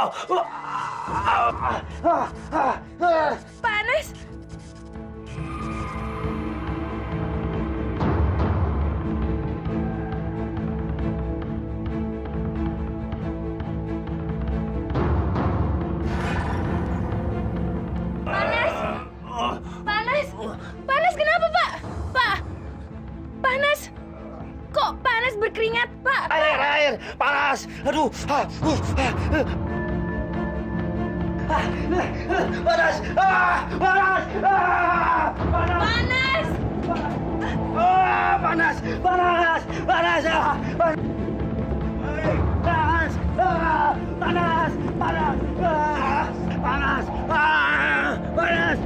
Pak Anas! Panas! Panas! Panas kenapa, Pak? Pak! Panas! Kok panas berkeringat, Pak? Air, panas. Aduh, panas, panas, Panas! panas, panas, panas, panas, panas, panas, panas,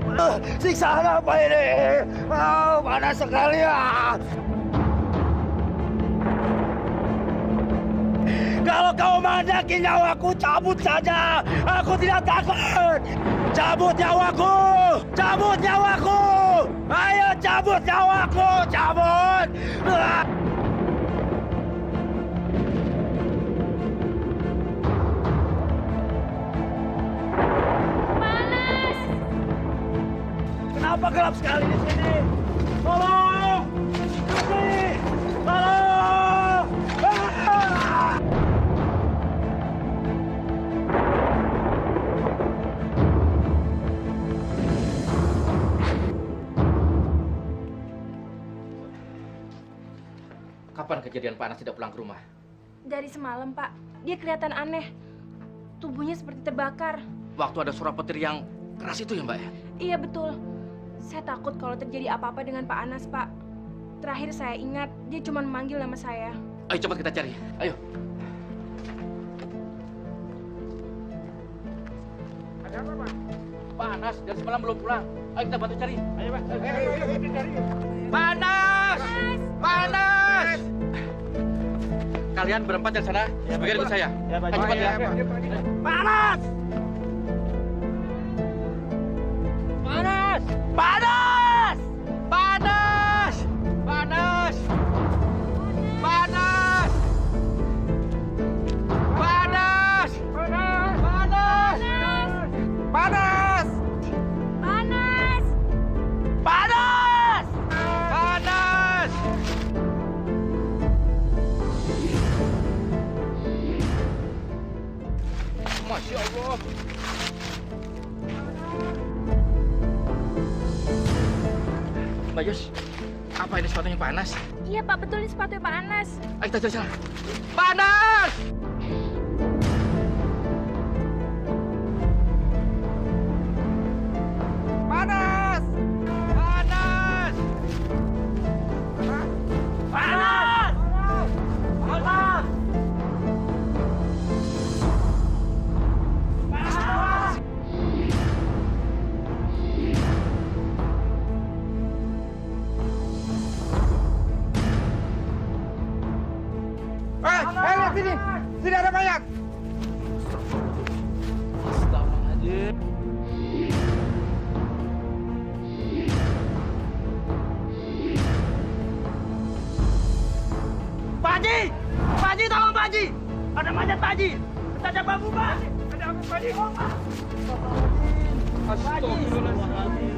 panas, siksaan apa ini? Panas sekali ya. Kalau kau mandaki nyawaku, cabut saja. Aku tidak takut. Cabut nyawaku. Cabut nyawaku. Ayo cabut nyawaku. Cabut. Panas! Kenapa gelap sekali di sini? Tolong. Kasih. Tolong. Kapan kejadian Pak Anas tidak pulang ke rumah? Dari semalam, Pak. Dia kelihatan aneh. Tubuhnya seperti terbakar. Waktu ada suara petir yang keras itu ya, Mbak ya? Iya, betul. Saya takut kalau terjadi apa-apa dengan Pak Anas, Pak. Terakhir saya ingat, dia cuma memanggil nama saya. Ayo cepat kita cari. Ayo. Ada apa, Pak? Pak Anas dari semalam belum pulang. Ayo kita bantu cari. Ayo, Pak. Ayo, kita cari. Pak Anas! Pak Anas! Kalian berempat dari sana. Sebagian ikut saya. Ya, Pak. Ayo cepat ya. Panas. Panas! Panas! Panas! Panas! Panas! Panas! Panas! Panas! Panas! Panas! Panas! Masya Allah. Mbak Yus, apa ini sepatunya panas? Iya, Pak. Betul ini sepatu Pak Anas. Ayo kita jalan. Panas! Panas! Panas! Panas. Panas. Lihat sini. Sini ada mayat. Astagfirullahaladzim. Pak Haji! Pak Haji, tolong Pak Haji! Ada mayat Pak Haji! Kita ada bambu Pak! Ada apa, Pak? Oh, Pak! Astagfirullahaladzim.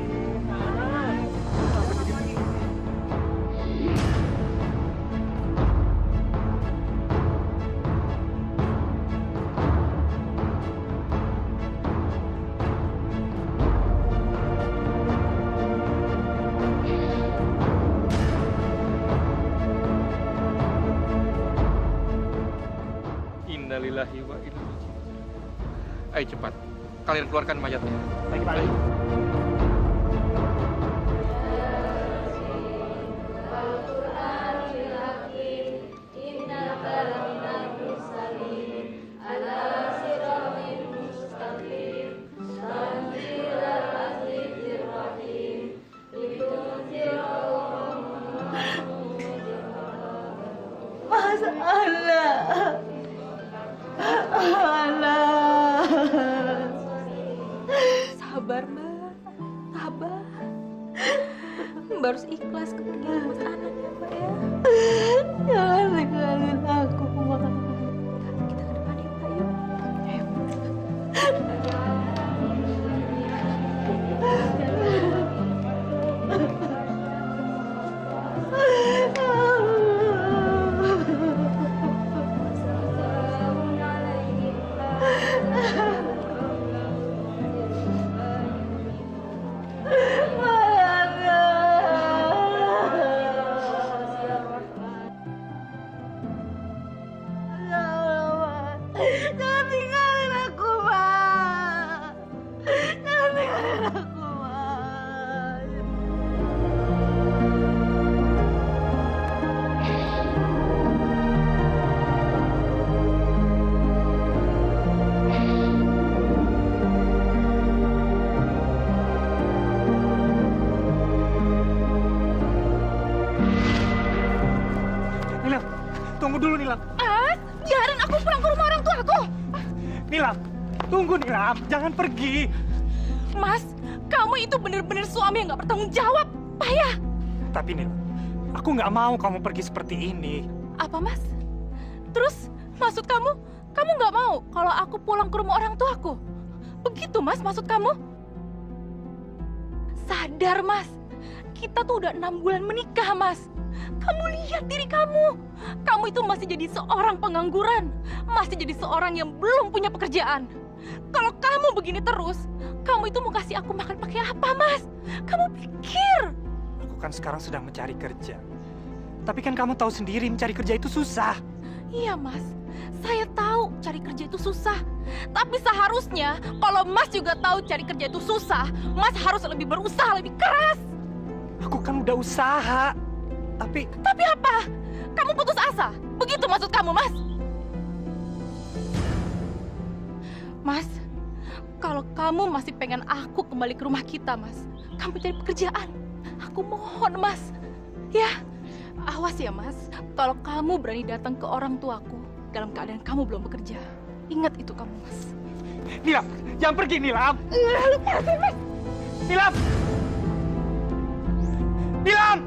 Innalillahi wa inna ilaihi raji'un. Ayo cepat, kalian keluarkan mayatnya. Baik, Pak. Ayo. Sabar, Mbak. Sabar. Mbak harus ikhlas kepergian Mas Anas ya, Mbak ya. Jangan tinggalin aku, Mbak. Kita Jangan tinggalin aku, Mas. Jangan tinggalin aku, Mas. Nilam, tunggu dulu Nilam. Mas, biarin aku pulang ke rumah orang tua aku. Nilam, tunggu Nilam, jangan pergi. Mas, kamu itu bener-bener suami yang gak bertanggung jawab. Payah. Tapi Nilam, aku nggak mau kamu pergi seperti ini. Apa, Mas? Terus, maksud kamu nggak mau kalau aku pulang ke rumah orang tuaku? Begitu, Mas, maksud kamu? Sadar, Mas. Kita tuh udah 6 bulan menikah, Mas. Kamu lihat diri kamu. Kamu itu masih jadi seorang pengangguran. Masih jadi seorang yang belum punya pekerjaan. Kalau kamu begini terus, kamu itu mau kasih aku makan pakai apa, Mas? Kamu pikir? Aku kan sekarang sedang mencari kerja. Tapi kan kamu tahu sendiri mencari kerja itu susah. Iya, Mas. Saya tahu cari kerja itu susah. Tapi seharusnya kalau Mas juga tahu cari kerja itu susah, Mas harus lebih berusaha, lebih keras. Aku kan udah usaha. Tapi Apa? Kamu putus asa? Begitu maksud kamu, Mas? Mas, kalau kamu masih pengen aku kembali ke rumah kita, Mas, kamu cari pekerjaan. Aku mohon, Mas. Ya, awas ya, Mas. Kalau kamu berani datang ke orang tuaku dalam keadaan kamu belum bekerja, ingat itu kamu, Mas. Nilam, jangan pergi Nilam. Lepasin, Mas. Nilam. Nilam.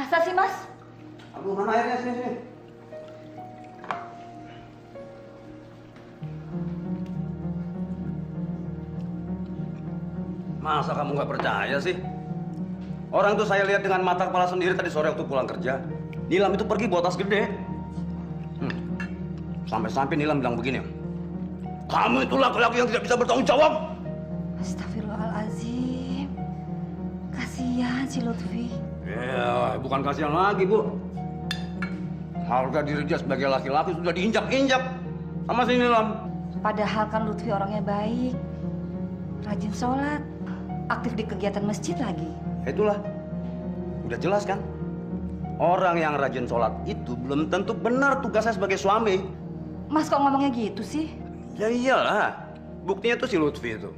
Masa sih, Mas? Aduh, mana airnya? Sini. Masa kamu nggak percaya sih? Orang tuh saya lihat dengan mata kepala sendiri tadi sore waktu pulang kerja. Nilam itu pergi bawa tas gede. Sampai-sampai Nilam bilang begini. Kamu itu laki-laki yang tidak bisa bertanggung jawab. Astagfirullahaladzim. Kasihan si Lutfi. Ya, bukan kasihan lagi, Bu. Harga diri dia sebagai laki-laki sudah diinjak-injak sama si Nilam. Padahal kan Lutfi orangnya baik, rajin sholat, aktif di kegiatan masjid lagi. Itulah, udah jelas kan? Orang yang rajin sholat itu belum tentu benar tugasnya sebagai suami. Mas kok ngomongnya gitu sih? Ya iyalah, buktinya tuh si Lutfi itu.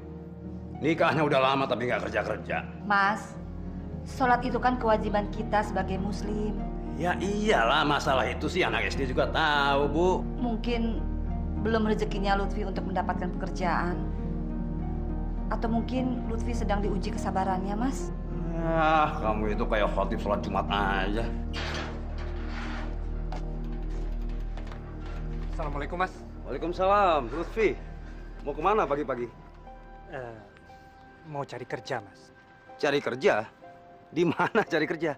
Nikahnya udah lama tapi nggak kerja-kerja. Mas, sholat itu kan kewajiban kita sebagai muslim. Ya iyalah, masalah itu sih anak SD juga tahu, Bu. Mungkin belum rezekinya Lutfi untuk mendapatkan pekerjaan. Atau mungkin Lutfi sedang diuji kesabarannya, Mas. Ah, kamu itu kayak khotib sholat Jumat aja. Assalamualaikum, Mas. Waalaikumsalam, Lutfi. Mau kemana pagi-pagi? Mau cari kerja, Mas. Cari kerja? Di mana cari kerja?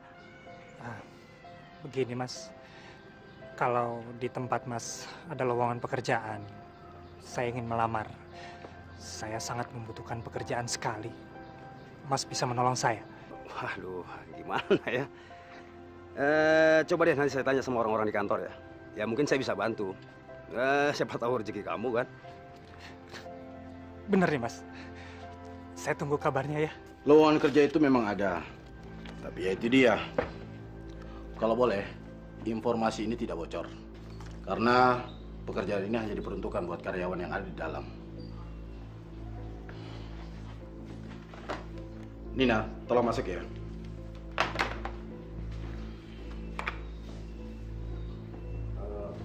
Begini, Mas. Kalau di tempat Mas ada lowongan pekerjaan, saya ingin melamar. Saya sangat membutuhkan pekerjaan sekali. Mas bisa menolong saya? Waduh, gimana ya? Coba deh nanti saya tanya sama orang-orang di kantor ya. Ya mungkin saya bisa bantu. Siapa tahu rezeki kamu kan? Bener nih, Mas. Saya tunggu kabarnya ya. Lowongan kerja itu memang ada. Tapi ya itu dia. Kalau boleh, informasi ini tidak bocor. Karena pekerjaan ini hanya diperuntukkan buat karyawan yang ada di dalam. Nina, tolong masuk ya.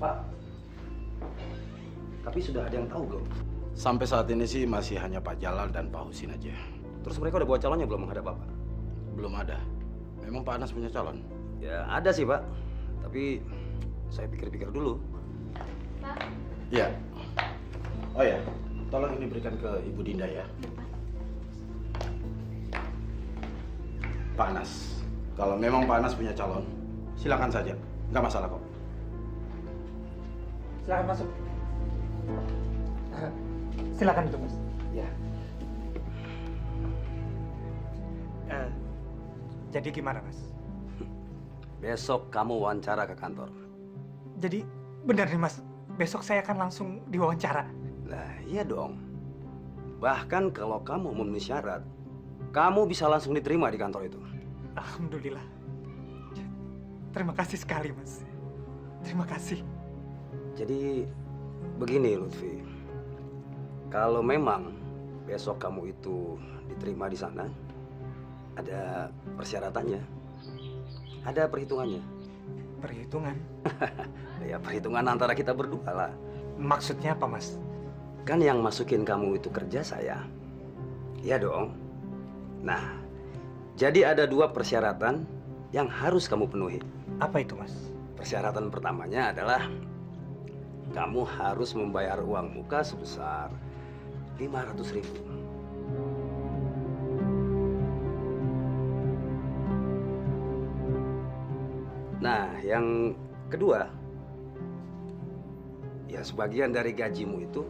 Pak, tapi sudah ada yang tahu belum? Sampai saat ini sih masih hanya Pak Jalal dan Pak Husin aja. Terus mereka udah bawa calonnya belum menghadap Bapak? Belum ada. Memang Pak Anas punya calon? Ya ada sih Pak, tapi saya pikir-pikir dulu. Iya. Oh ya, tolong ini berikan ke Ibu Dinda ya. Pak Anas, kalau memang Pak Anas punya calon, silakan saja. Nggak masalah kok. Silakan masuk. Silakan itu, Mas. Ya. Jadi gimana, Mas? Besok kamu wawancara ke kantor. Jadi benar nih, Mas. Besok saya akan langsung diwawancara. Lah iya dong. Bahkan kalau kamu memenuhi syarat, kamu bisa langsung diterima di kantor itu. Alhamdulillah. Terima kasih sekali, Mas. Terima kasih. Jadi begini Lutfi, kalau memang besok kamu itu diterima di sana, ada persyaratannya, ada perhitungannya. Perhitungan? Ya perhitungan antara kita berdua lah. Maksudnya apa, Mas? Kan yang masukin kamu itu kerja saya. Iya dong. Nah, jadi ada 2 persyaratan yang harus kamu penuhi. Apa itu, Mas? Persyaratan pertamanya adalah kamu harus membayar uang muka sebesar 500.000. Nah, yang kedua, ya sebagian dari gajimu itu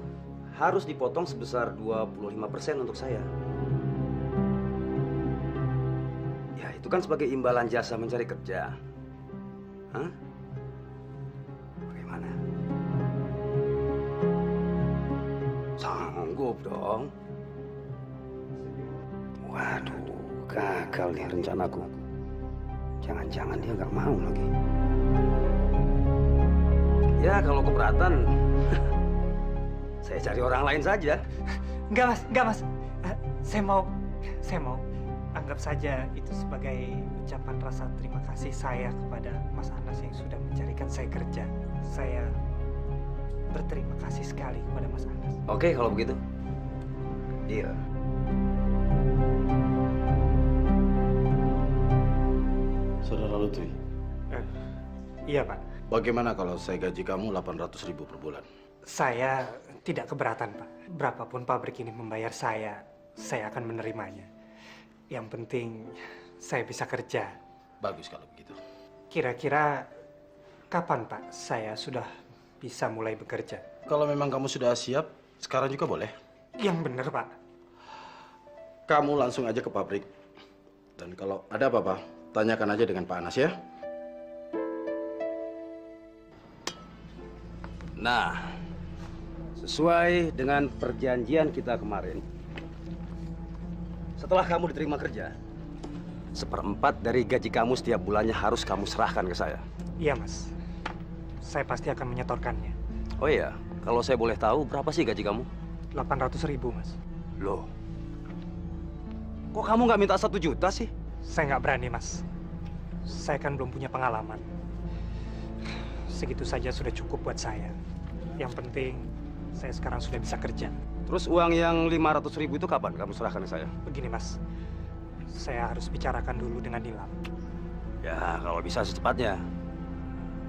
harus dipotong sebesar 25% untuk saya. Ya, itu kan sebagai imbalan jasa mencari kerja. Hah? Bagaimana? Sanggup dong. Waduh, gagal nih rencanaku. Jangan-jangan dia nggak mau lagi. Ya, kalau keberatan, saya cari orang lain saja. Enggak, Mas. Saya mau anggap saja itu sebagai ucapan rasa terima kasih saya kepada Mas Anas yang sudah mencarikan saya kerja. Saya berterima kasih sekali kepada Mas Anas. Oke, kalau begitu. Deal. Saudara Lutfi, Iya, Pak. bagaimana kalau saya gaji kamu 800.000 per bulan? Saya tidak keberatan, Pak. Berapapun pabrik ini membayar saya akan menerimanya. Yang penting saya bisa kerja. Bagus kalau begitu. Kira-kira kapan, Pak, saya sudah bisa mulai bekerja? Kalau memang kamu sudah siap, sekarang juga boleh. Yang benar, Pak. Kamu langsung aja ke pabrik. Dan kalau ada apa-apa, tanyakan aja dengan Pak Anas ya. Nah, sesuai dengan perjanjian kita kemarin, setelah kamu diterima kerja, 1/4 dari gaji kamu setiap bulannya harus kamu serahkan ke saya. Iya, Mas. Saya pasti akan menyetorkannya. Oh iya, kalau saya boleh tahu berapa sih gaji kamu? 800.000, Mas. Loh, kok kamu nggak minta 1 juta sih? Saya nggak berani, Mas. Saya kan belum punya pengalaman. Segitu saja sudah cukup buat saya. Yang penting, saya sekarang sudah bisa kerja. Terus uang yang 500.000 itu kapan kamu serahkan ke saya? Begini, Mas. saya harus bicarakan dulu dengan Nilam. Ya, kalau bisa secepatnya.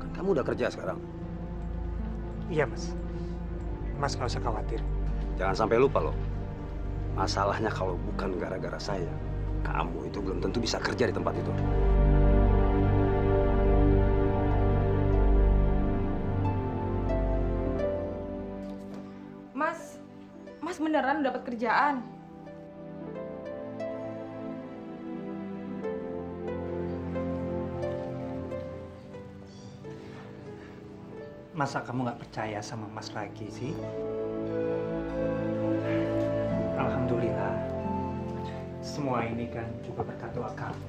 Kan kamu udah kerja sekarang. Iya, Mas. Mas nggak usah khawatir. Jangan sampai lupa loh. Masalahnya kalau bukan gara-gara saya, kamu itu belum tentu bisa kerja di tempat itu. Mas beneran dapat kerjaan? Masa kamu nggak percaya sama Mas lagi sih? Alhamdulillah. Semua ini kan juga berkat doa kamu.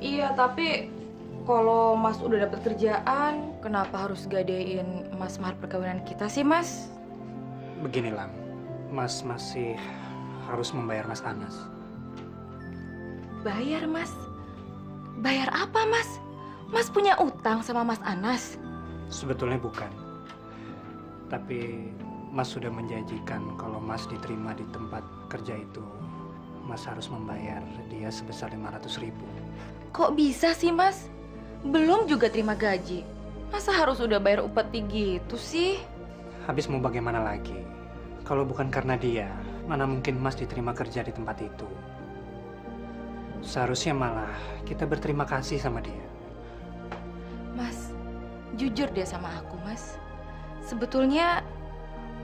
Iya, tapi kalau Mas udah dapat kerjaan, kenapa harus gadein Mas mahar perkawinan kita sih, Mas? Begini, Lam. Mas masih harus membayar Mas Anas. Bayar, Mas? Bayar apa, Mas? Mas punya utang sama Mas Anas? Sebetulnya bukan. Tapi Mas sudah menjanjikan kalau Mas diterima di tempat kerja itu, Mas harus membayar dia sebesar 500.000. Kok bisa sih, Mas? Belum juga terima gaji. Masa harus udah bayar upeti gitu sih? Habis mau bagaimana lagi? Kalau bukan karena dia, mana mungkin Mas diterima kerja di tempat itu. Seharusnya malah kita berterima kasih sama dia. Mas, jujur deh sama aku, Mas. Sebetulnya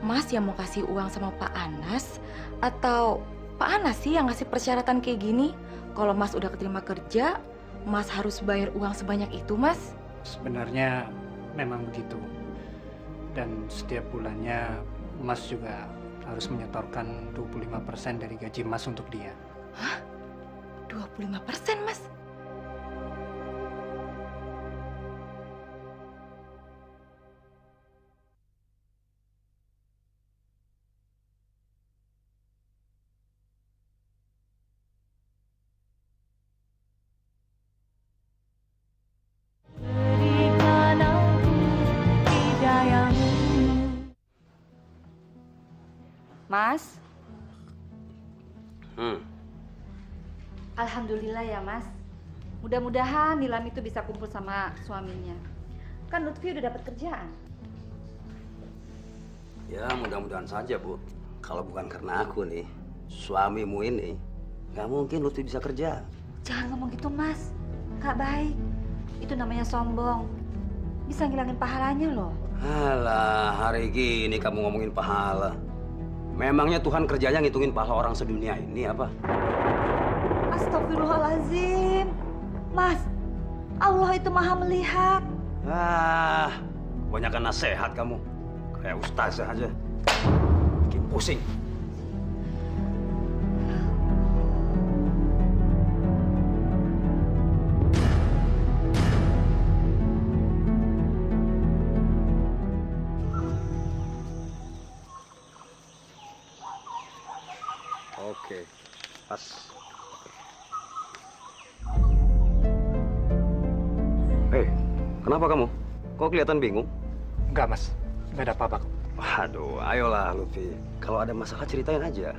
Mas yang mau kasih uang sama Pak Anas, atau Pak Anas sih yang ngasih persyaratan kayak gini? Kalau Mas udah keterima kerja, Mas harus bayar uang sebanyak itu, Mas? Sebenarnya memang begitu. Dan setiap bulannya Mas juga harus menyetorkan 25% dari gaji Mas untuk dia. 25%, Mas? Mas, Hmm. alhamdulillah ya Mas. Mudah-mudahan Nilam itu bisa kumpul sama suaminya. Kan Lutfi udah dapat kerjaan. Ya, mudah-mudahan saja, Bu. Kalau bukan karena aku nih, suamimu ini, nggak mungkin Lutfi bisa kerja. Jangan ngomong gitu Mas. Gak baik. Itu namanya sombong. Bisa ngilangin pahalanya loh. Alah, hari gini kamu ngomongin pahala. Memangnya Tuhan kerjanya ngitungin pahala orang sedunia ini apa? Astagfirullahaladzim. Mas, Allah itu maha melihat. Ah, kebanyakan nasihat kamu. Kayak ustazah aja. Bikin pusing. Oke, pas. Kenapa kamu? Kok kelihatan bingung? Enggak, Mas. Enggak ada apa-apa. Waduh, ayolah Lutfi. Kalau ada masalah ceritain aja.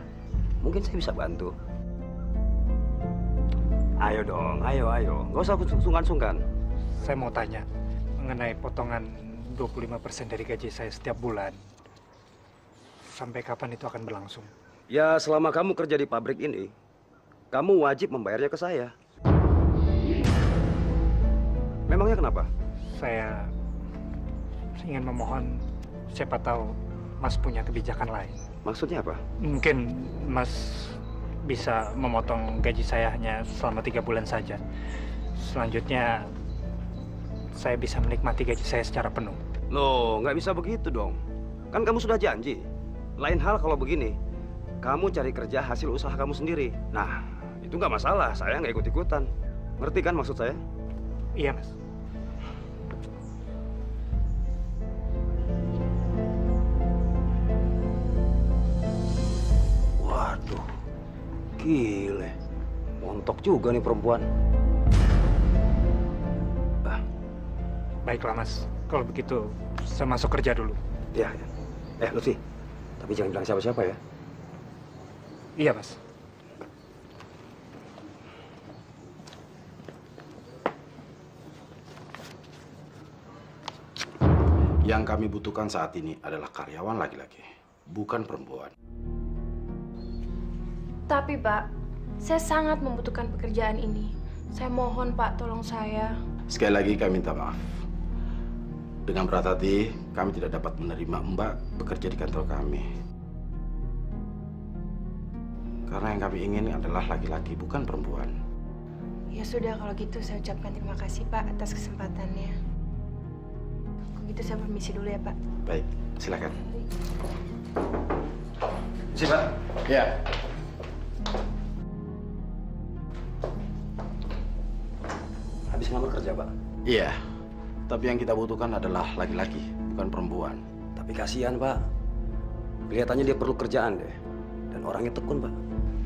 Mungkin saya bisa bantu. Ayo dong, ayo. Nggak usah sungkan-sungkan. Saya mau tanya mengenai potongan 25% dari gaji saya setiap bulan. Sampai kapan itu akan berlangsung? Ya, selama kamu kerja di pabrik ini, kamu wajib membayarnya ke saya. Memangnya kenapa? Saya ingin memohon, siapa tahu Mas punya kebijakan lain. Maksudnya apa? Mungkin Mas bisa memotong gaji saya hanya selama 3 bulan saja. Selanjutnya, saya bisa menikmati gaji saya secara penuh. Loh, nggak bisa begitu dong. Kan kamu sudah janji. Lain hal kalau begini, kamu cari kerja hasil usaha kamu sendiri. Nah, itu nggak masalah. Saya nggak ikut-ikutan. Ngerti kan maksud saya? Iya, Mas. Waduh, gile. Montok juga nih perempuan. Baiklah, Mas. Kalau begitu, saya masuk kerja dulu. Ya. Lutfi, Tapi jangan bilang siapa-siapa ya. Iya, Mas. Yang kami butuhkan saat ini adalah karyawan laki-laki, bukan perempuan. Tapi Pak, saya sangat membutuhkan pekerjaan ini. Saya mohon Pak, tolong saya. Sekali lagi kami minta maaf. Dengan berat hati, kami tidak dapat menerima Mbak bekerja di kantor kami. Karena yang kami ingin adalah laki-laki, bukan perempuan. Ya sudah, kalau gitu saya ucapkan terima kasih Pak atas kesempatannya. Kalau gitu saya permisi dulu ya Pak. Baik, silakan. Si Pak. Ya. Habis ngelamar kerja, Pak. Iya. Tapi yang kita butuhkan adalah laki-laki, bukan perempuan. Tapi kasihan, Pak. Kelihatannya dia perlu kerjaan deh. Dan orangnya tekun, Pak.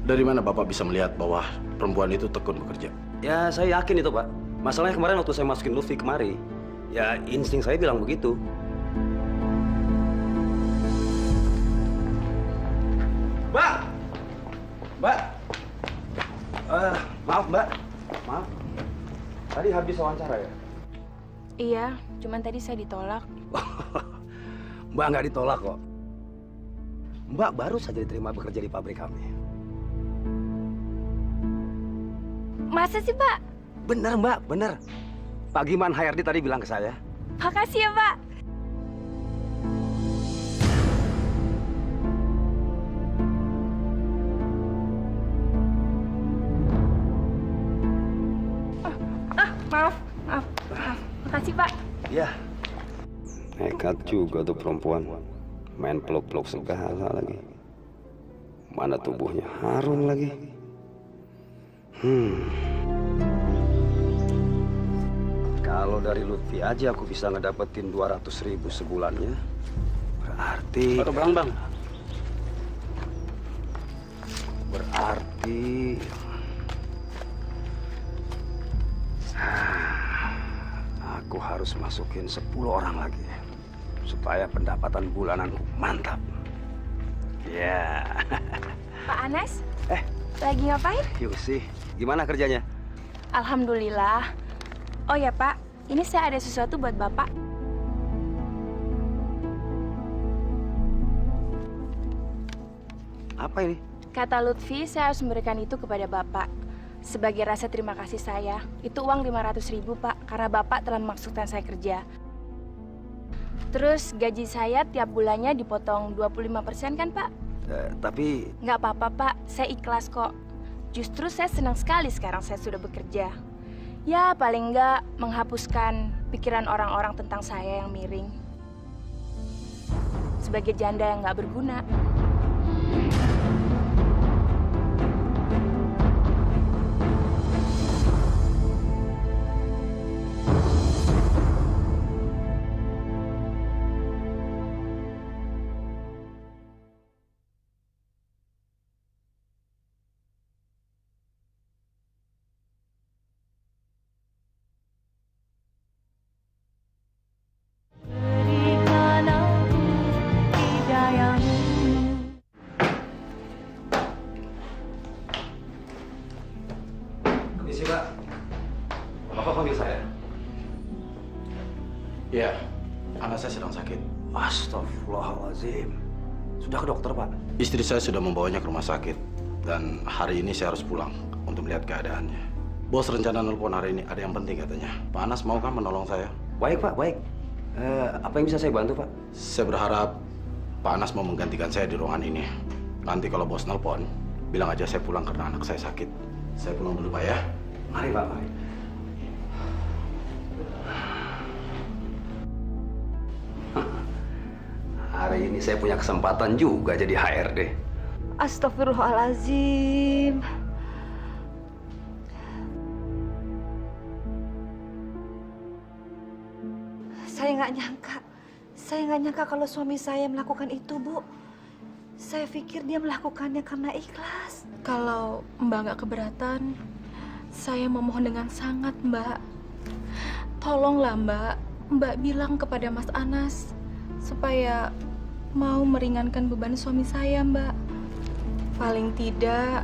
Dari mana Bapak bisa melihat bahwa perempuan itu tekun bekerja? Ya, saya yakin itu, Pak. Masalahnya kemarin waktu saya masukin Luffy kemari, ya insting saya bilang begitu. Mbak! Mbak! Maaf, Mbak. Maaf. Tadi habis wawancara ya? Iya, cuman tadi saya ditolak. Mbak nggak ditolak kok. Mbak baru saja diterima bekerja di pabrik kami. Masa sih Pak? Bener, Mbak, bener. Pak Giman HRD tadi bilang ke saya. Makasih ya Pak. Maaf. Makasih Pak. Ya. Nekat juga tuh perempuan. Main peluk-peluk segala lagi. Mana tubuhnya harum lagi. Kalau dari Lutfi aja aku bisa ngedapetin 200.000 sebulannya. Berarti... Bang. Berarti... Aku harus masukin 10 orang lagi. Supaya pendapatan bulananku mantap. Ya. Pak Anas, Eh, lagi ngapain? yuk sih. Gimana kerjanya? Alhamdulillah. Oh ya Pak, ini saya ada sesuatu buat Bapak. Apa ini? Kata Lutfi, saya harus memberikan itu kepada Bapak. Sebagai rasa terima kasih saya, itu uang 500.000 Pak, karena Bapak telah memaksudkan saya kerja. Terus gaji saya tiap bulannya dipotong 25% kan Pak? Tapi... Nggak apa-apa Pak, saya ikhlas kok. Justru saya senang sekali sekarang saya sudah bekerja. Ya paling nggak menghapuskan pikiran orang-orang tentang saya yang miring. Sebagai janda yang nggak berguna. Permisi, Pak. Bapak panggil saya. Iya, anak saya sedang sakit. Astagfirullahaladzim. Sudah ke dokter, Pak? Istri saya sudah membawanya ke rumah sakit. Dan hari ini saya harus pulang untuk melihat keadaannya. Bos rencana nelpon hari ini, ada yang penting katanya. Pak Anas mau kan menolong saya? Baik, Pak, baik. Apa yang bisa saya bantu, Pak? Saya berharap Pak Anas mau menggantikan saya di ruangan ini. Nanti kalau bos nelpon, bilang aja saya pulang karena anak saya sakit. Saya pulang dulu, Pak ya. Mari, Pak, mari. Hari ini saya punya kesempatan juga jadi HRD. Astagfirullahalazim. Saya nggak nyangka kalau suami saya melakukan itu, Bu. Saya pikir dia melakukannya karena ikhlas. Kalau Mbak nggak keberatan, saya memohon dengan sangat, Mbak. Tolonglah, Mbak. Mbak bilang kepada Mas Anas supaya mau meringankan beban suami saya, Mbak. Paling tidak,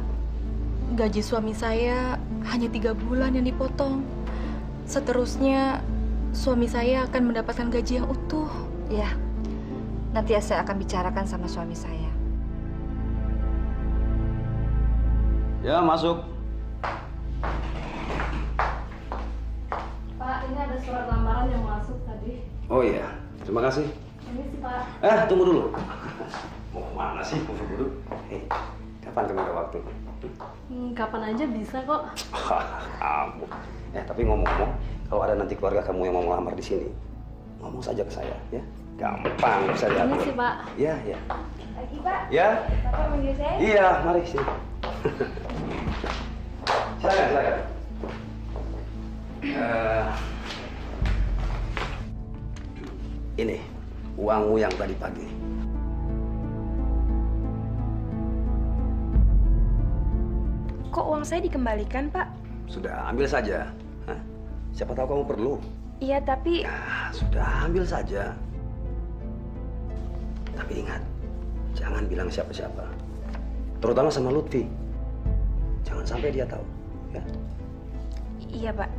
gaji suami saya hanya 3 bulan yang dipotong. Seterusnya, suami saya akan mendapatkan gaji yang utuh. Ya, nanti saya akan bicarakan sama suami saya. Ya, masuk. Pak, ini ada surat lamaran yang masuk tadi. Oh iya, terima kasih. Ini sih, Pak. Tunggu dulu. Mau kemana sih, tunggu dulu. Kapan kamu ada waktu? Kapan aja bisa kok. Kamu. Tapi ngomong-ngomong, kalau ada nanti keluarga kamu yang mau melamar di sini, ngomong saja ke saya, ya. Gampang, bisa diatur. Ini sih, Pak. Iya, iya. Lagi, Pak. Ya? Bapak manggil saya? Iya, mari sini. Silakan, silakan. Ini uangmu yang tadi pagi. Kok uang saya dikembalikan, Pak? Sudah, ambil saja. Hah? Siapa tahu kamu perlu. Iya, tapi... Sudah, ambil saja. Tapi ingat, jangan bilang siapa-siapa. Terutama sama Lutfi. Jangan sampai dia tahu. Ya? Iya, Pak.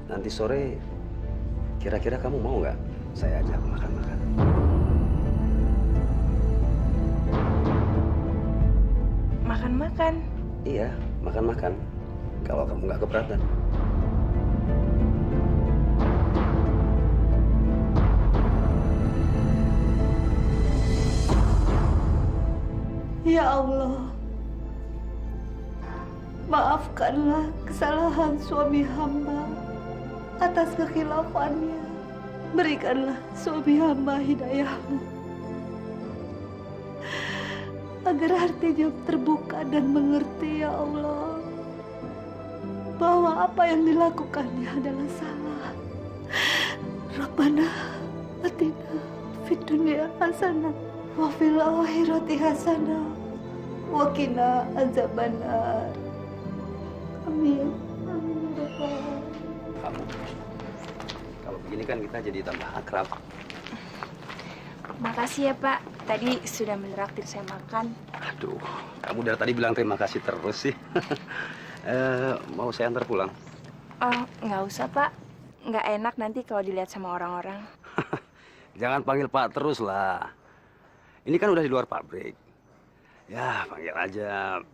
Nanti sore, kira-kira kamu mau nggak saya ajak makan-makan? Makan-makan? Iya, makan-makan. Kalau kamu nggak keberatan. Ya Allah, maafkanlah kesalahan suami hamba atas kekhilafannya. Berikanlah suami hamba hidayahmu, agar hatinya terbuka dan mengerti, ya Allah, bahwa apa yang dilakukannya adalah salah. Rabbana atina fid dunya hasanah wa fil akhirati hasanah wa qina azabannar. Amin. Amin ya Rabbal. Kamu, kalau begini kan kita jadi tambah akrab. Makasih ya, Pak. Tadi sudah menraktir saya makan. Aduh, kamu dari tadi bilang terima kasih terus sih. Mau saya antar pulang? Oh, nggak usah, Pak. Nggak enak nanti kalau dilihat sama orang-orang. Jangan panggil Pak terus lah. Ini kan udah di luar pabrik. Ya, panggil aja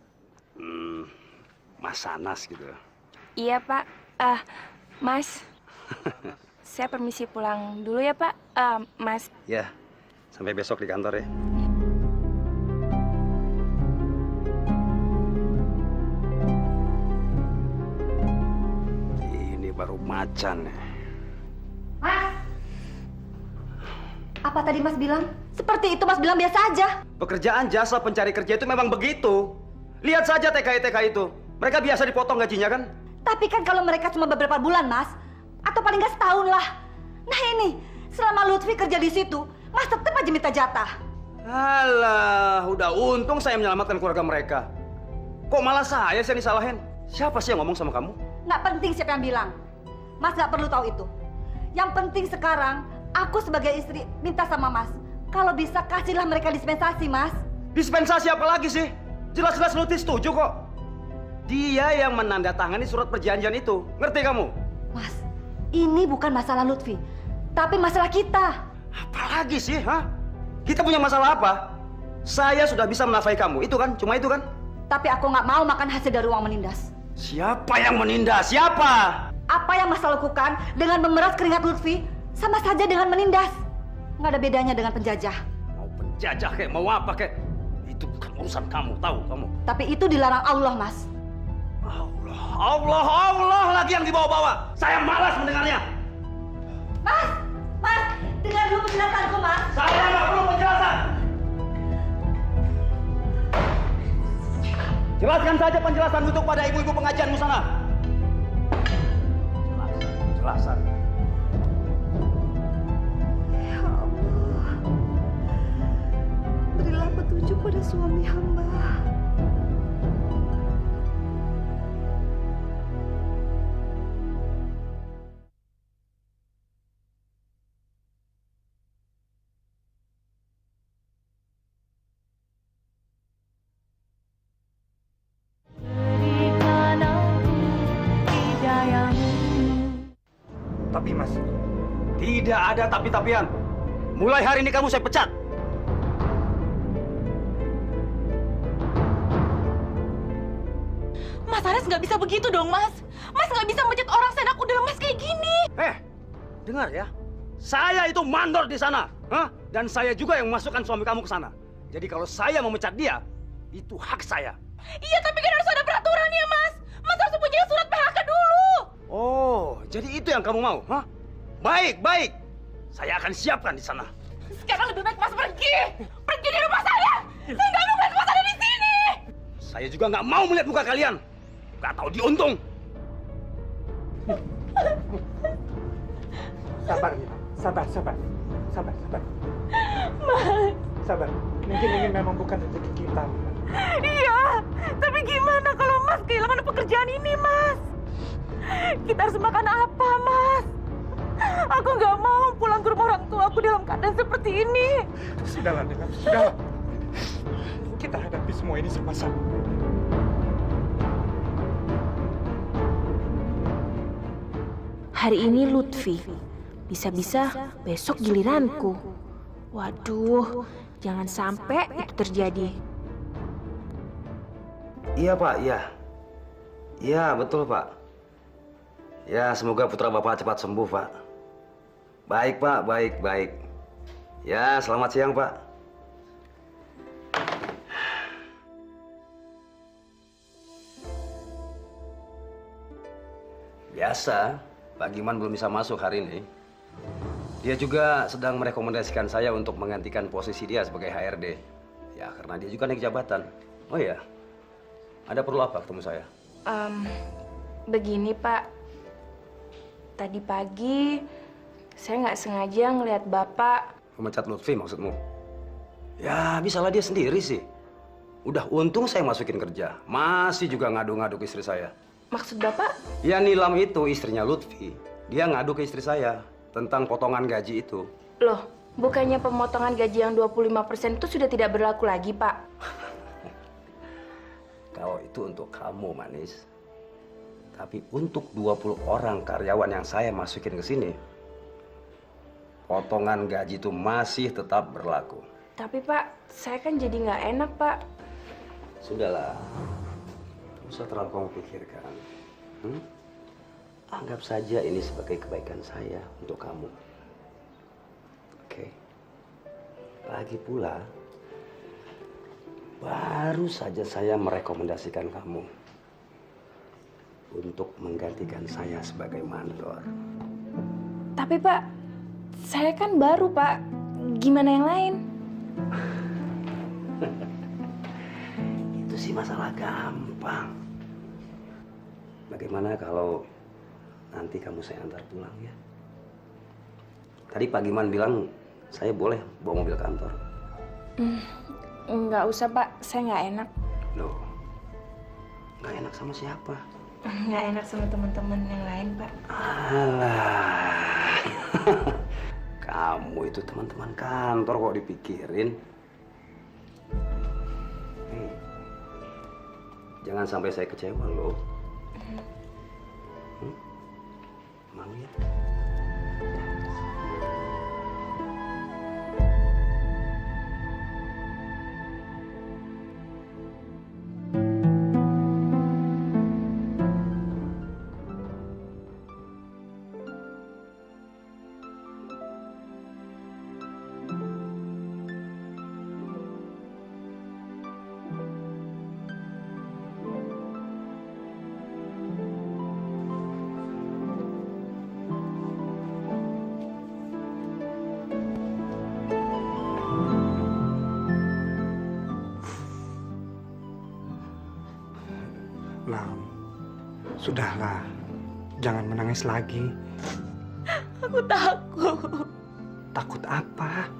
Mas Sanas gitu. Iya, Pak. Mas. Saya permisi pulang dulu ya, Pak. Mas. Ya, sampai besok di kantor ya. Ini baru macan ya. Mas, apa tadi Mas bilang? Seperti itu Mas bilang biasa aja. Pekerjaan jasa pencari kerja itu memang begitu. Lihat saja TKI-TKI itu. Mereka biasa dipotong gajinya kan? Tapi kan kalau mereka cuma beberapa bulan, Mas, atau paling nggak setahun lah. Nah ini, selama Lutfi kerja di situ, Mas tetap aja minta jatah. Alah, udah untung saya menyelamatkan keluarga mereka. Kok malah saya yang disalahin? Siapa sih yang ngomong sama kamu? Nggak penting siapa yang bilang. Mas nggak perlu tahu itu. Yang penting sekarang, aku sebagai istri minta sama Mas, kalau bisa kasihlah mereka dispensasi, Mas. Dispensasi apa lagi sih? Jelas-jelas Lutfi setuju kok. Dia yang menandatangani surat perjanjian itu. Ngerti kamu? Mas, ini bukan masalah Lutfi, tapi masalah kita. Apalagi sih, ha? Kita punya masalah apa? Saya sudah bisa menafkahi kamu, itu kan? Cuma itu kan? Tapi aku nggak mau makan hasil dari uang menindas. Siapa yang menindas? Siapa? Apa yang Mas lakukan dengan memeras keringat Lutfi sama saja dengan menindas. Nggak ada bedanya dengan penjajah. Mau penjajah kayak mau apa kayak? Itu bukan urusan kamu, tahu kamu? Tapi itu dilarang Allah, Mas. Allah lagi yang dibawa-bawa. Saya malas mendengarnya. Mas, dengar dulu penjelasanku, Mas. Saya nggak perlu penjelasan. Jelaskan saja penjelasan untuk pada ibu-ibu pengajianmu sana. Jelasan. Ya Allah, berilah petunjuk pada suami hamba. Tapi Mas, Tidak ada tapi-tapian. Mulai hari ini kamu saya pecat. Mas Anas nggak bisa begitu dong, Mas. Mas nggak bisa mencat orang seenak udah lemas kayak gini. Dengar ya. Saya itu mandor di sana. Hah? Dan saya juga yang memasukkan suami kamu ke sana. Jadi kalau saya memecat dia, itu hak saya. Iya, tapi kan harus ada peraturannya, Mas. Mas harus punya surat PHK dulu. Oh, jadi itu yang kamu mau? Hah? Baik, baik. Saya akan siapkan di sana. Sekarang lebih baik Mas pergi. Pergi dari rumah saya. Saya nggak mau melihat Mas ada di sini. Saya juga nggak mau melihat muka kalian. Nggak tahu diuntung. sabar Mila. Sabar. Sabar. Mas. Sabar. Mungkin ini memang bukan rezeki kita, Mila. Iya, tapi gimana kalau Mas kehilangan pekerjaan ini, Mas? Kita harus makan apa, Mas? Aku nggak mau pulang ke rumah orang tua aku dalam keadaan seperti ini. Sudahlah, Mila. Sudahlah. Kita hadapi semua ini sama-sama. Hari ini Lutfi, bisa-bisa besok giliranku. Waduh, jangan sampai itu terjadi. Iya, Pak. Iya. Iya, betul, Pak. Ya, semoga putra Bapak cepat sembuh, Pak. Baik, Pak. Baik. Ya, selamat siang, Pak. Biasa, Pak Giman belum bisa masuk hari ini. Dia juga sedang merekomendasikan saya untuk menggantikan posisi dia sebagai HRD. Ya, karena dia juga naik jabatan. Oh iya, ada perlu apa ketemu saya? Begini Pak, tadi pagi saya nggak sengaja ngelihat Bapak. Memecat Lutfi maksudmu? Ya, bisalah dia sendiri sih. Udah untung saya masukin kerja. Masih juga ngadu-ngadu ke istri saya. Maksud Bapak? Ya, Nilam itu istrinya Lutfi. Dia ngadu ke istri saya tentang potongan gaji itu. Loh, bukannya pemotongan gaji yang 25% itu sudah tidak berlaku lagi, Pak? Kalau itu untuk kamu, Manis. Tapi untuk 20 orang karyawan yang saya masukin ke sini, potongan gaji itu masih tetap berlaku. Tapi Pak, saya kan jadi nggak enak, Pak. Sudahlah. Tidak usah terlalu kamu pikirkan. Anggap saja ini sebagai kebaikan saya untuk kamu. Oke. Lagi pula, baru saja saya merekomendasikan kamu untuk menggantikan saya sebagai mandor. Tapi Pak, saya kan baru, Pak. Gimana yang lain? Itu sih masalah gampang. Bagaimana kalau nanti kamu saya antar pulang ya? Tadi Pak Giman bilang saya boleh bawa mobil kantor. Nggak usah, Pak. Saya nggak enak. Loh, nggak enak sama siapa? Nggak enak sama teman-teman yang lain, Pak. Alah, kamu itu teman-teman kantor kok dipikirin. Hei, jangan sampai saya kecewa loh. Mau ya? Lam, sudahlah. Jangan menangis lagi. Aku takut. Takut apa?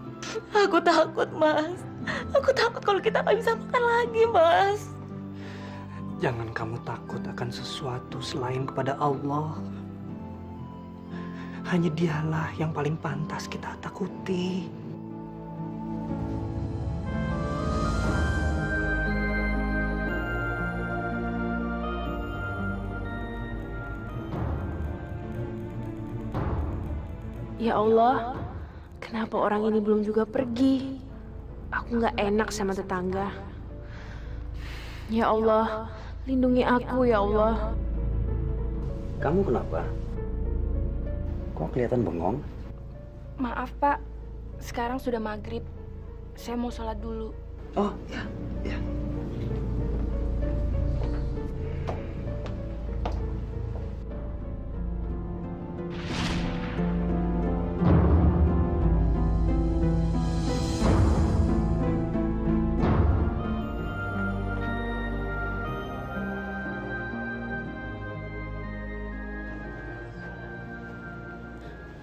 Aku takut, Mas. Aku takut kalau kita nggak bisa makan lagi, Mas. Jangan kamu takut akan sesuatu selain kepada Allah. Hanya dialah yang paling pantas kita takuti. Ya Allah, kenapa orang ini belum juga pergi? Aku nggak enak sama tetangga. Ya Allah, lindungi aku ya Allah. Kamu kenapa? Kok kelihatan bengong? Maaf Pak, sekarang sudah maghrib. Saya mau sholat dulu. Oh, ya, ya.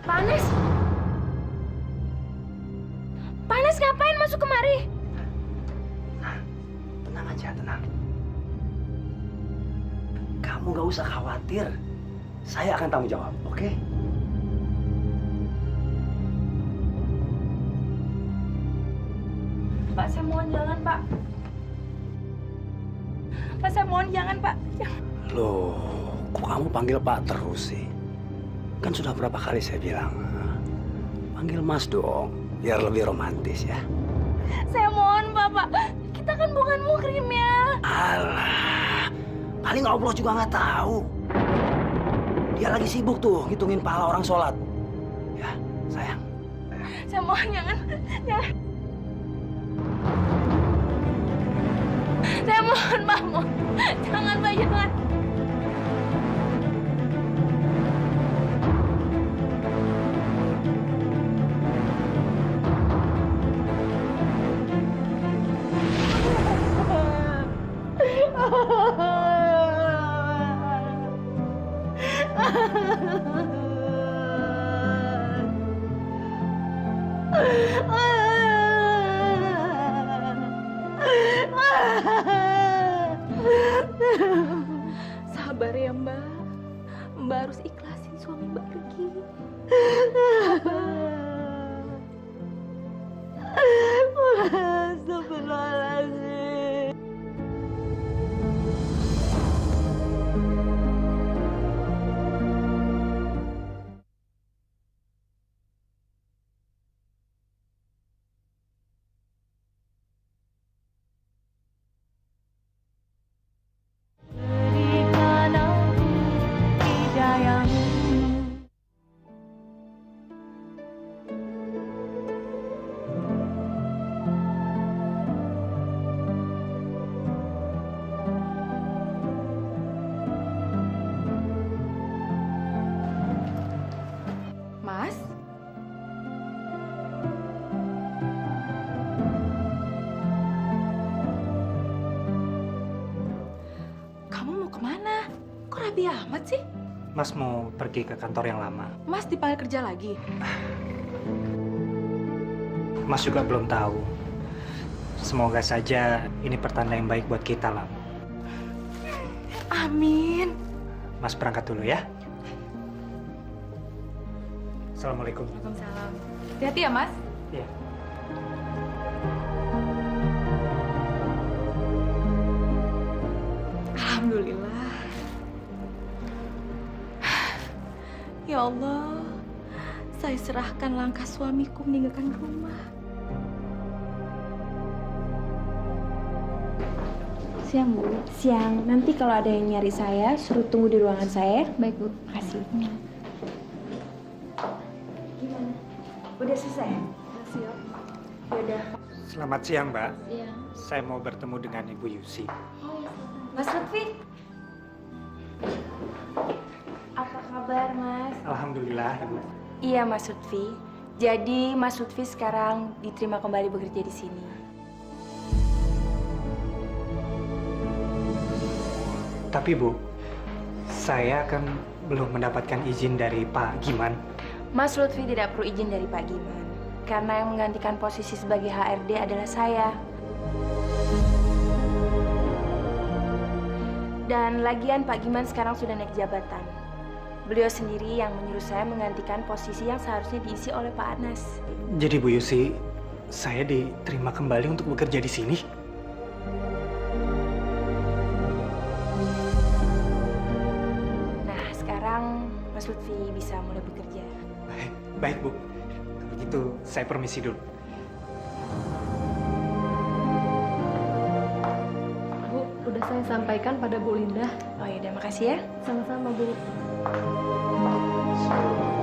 Panas? Panas ngapain masuk kemari? Tenang aja, tenang. Kamu gak usah khawatir. Saya akan tanggung jawab, oke? Pak, saya mohon jangan Pak. Pak, saya mohon jangan Pak. Loh, kok kamu panggil Pak terus sih? Kan sudah berapa kali saya bilang. Panggil Mas dong, biar lebih romantis ya. Saya mohon Pak. Kita kan bukan muhrim ya. Alah, paling Allah juga nggak tahu. Dia lagi sibuk tuh ngitungin pahala orang sholat. Ya, sayang. Saya mohon jangan. Saya mohon Pak, jangan Pak, jangan. Sabar ya Mbak. Mbak harus ikhlasin suami Mbak pergi. Astagfirullahaladzim. Mas? Kamu mau kemana? Kok rapi amat sih? Mas mau pergi ke kantor yang lama. Mas dipanggil kerja lagi? Mas juga belum tahu. Semoga saja ini pertanda yang baik buat kita, Lam. Amin. Mas berangkat dulu ya. Assalamualaikum. Waalaikumsalam. Hati-hati ya, Mas. Ya. Alhamdulillah. Ya Allah, saya serahkan langkah suamiku meninggalkan rumah. Siang, Bu. Siang. Nanti kalau ada yang nyari saya, suruh tunggu di ruangan saya. Baik, Bu. Makasih. Gimana? Udah selesai? Siap. Yaudah. Selamat siang, Mbak. Iya. Saya mau bertemu dengan Ibu Yusi. Mas Lutfi. Apa kabar, Mas? Alhamdulillah, Ibu. Iya, Mas Lutfi. Jadi, Mas Lutfi sekarang diterima kembali bekerja di sini. Tapi, Bu, saya kan belum mendapatkan izin dari Pak Giman. Mas Lutfi tidak perlu izin dari Pak Giman. Karena yang menggantikan posisi sebagai HRD adalah saya. Dan lagian Pak Giman sekarang sudah naik jabatan. Beliau sendiri yang menyuruh saya menggantikan posisi yang seharusnya diisi oleh Pak Anas. Jadi, Bu Yusi, saya diterima kembali untuk bekerja di sini. Nah, sekarang Mas Lutfi bisa mulai bekerja. Baik, Bu. Kalau gitu saya permisi dulu. Bu, udah saya sampaikan pada Bu Linda. Oh iya, makasih ya. Sama-sama, Bu. So,